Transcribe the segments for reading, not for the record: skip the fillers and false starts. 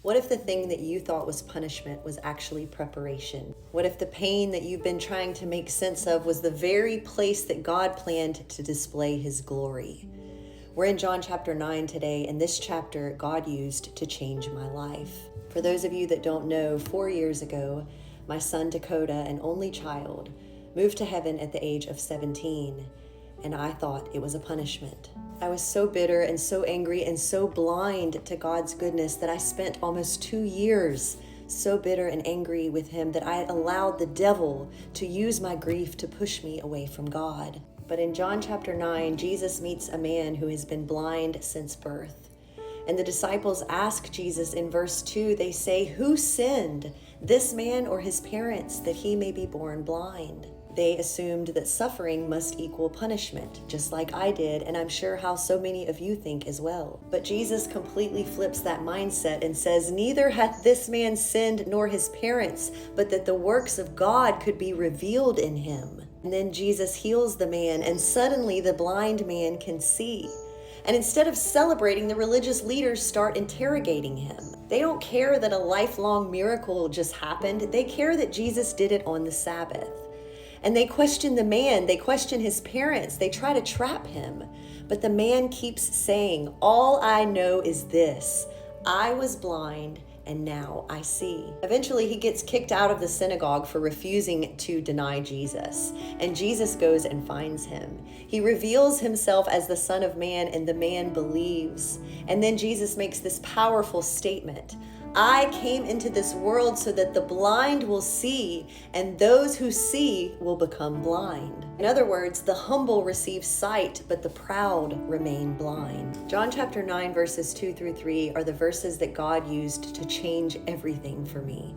What if the thing that you thought was punishment was actually preparation? What if the pain that you've been trying to make sense of was the very place that God planned to display his glory? We're in John chapter 9 today, and this chapter God used to change my life. For those of you that don't know, 4 years ago, my son Dakota, an only child, moved to heaven at the age of 17, and I thought it was a punishment. I was so bitter and so angry and so blind to God's goodness that I spent almost 2 years so bitter and angry with him that I had allowed the devil to use my grief to push me away from God. But in John chapter 9, Jesus meets a man who has been blind since birth. And the disciples ask Jesus in verse 2, they say, "Who sinned, this man or his parents, that he may be born blind?" They assumed that suffering must equal punishment, just like I did, and I'm sure how so many of you think as well. But Jesus completely flips that mindset and says, "Neither hath this man sinned nor his parents, but that the works of God could be revealed in him." And then Jesus heals the man, and suddenly the blind man can see. And instead of celebrating, the religious leaders start interrogating him. They don't care that a lifelong miracle just happened. They care that Jesus did it on the Sabbath. And they question the man, they question his parents, they try to trap him. But the man keeps saying, "All I know is this, I was blind and now I see." Eventually he gets kicked out of the synagogue for refusing to deny Jesus. And Jesus goes and finds him. He reveals himself as the Son of Man, and the man believes. And then Jesus makes this powerful statement, "I came into this world so that the blind will see, and those who see will become blind." In other words, the humble receive sight, but the proud remain blind. John chapter 9, verses 2 through 3 are the verses that God used to change everything for me.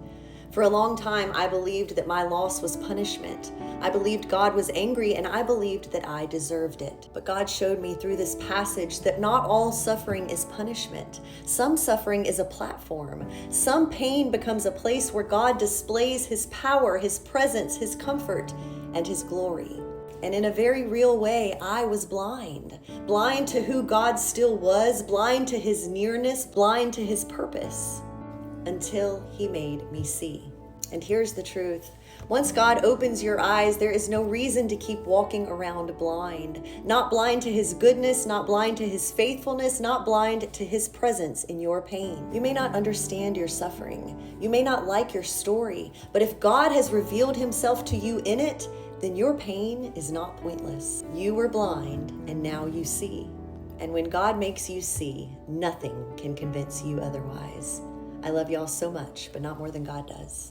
For a long time, I believed that my loss was punishment. I believed God was angry, and I believed that I deserved it. But God showed me through this passage that not all suffering is punishment. Some suffering is a platform. Some pain becomes a place where God displays his power, his presence, his comfort, and his glory. And in a very real way, I was blind. Blind to who God still was, blind to his nearness, blind to his purpose, until he made me see. And here's the truth. Once God opens your eyes, there is no reason to keep walking around blind. Not blind to his goodness, not blind to his faithfulness, not blind to his presence in your pain. You may not understand your suffering. You may not like your story. But if God has revealed himself to you in it, then your pain is not pointless. You were blind, and now you see. And when God makes you see, nothing can convince you otherwise. I love y'all so much, but not more than God does.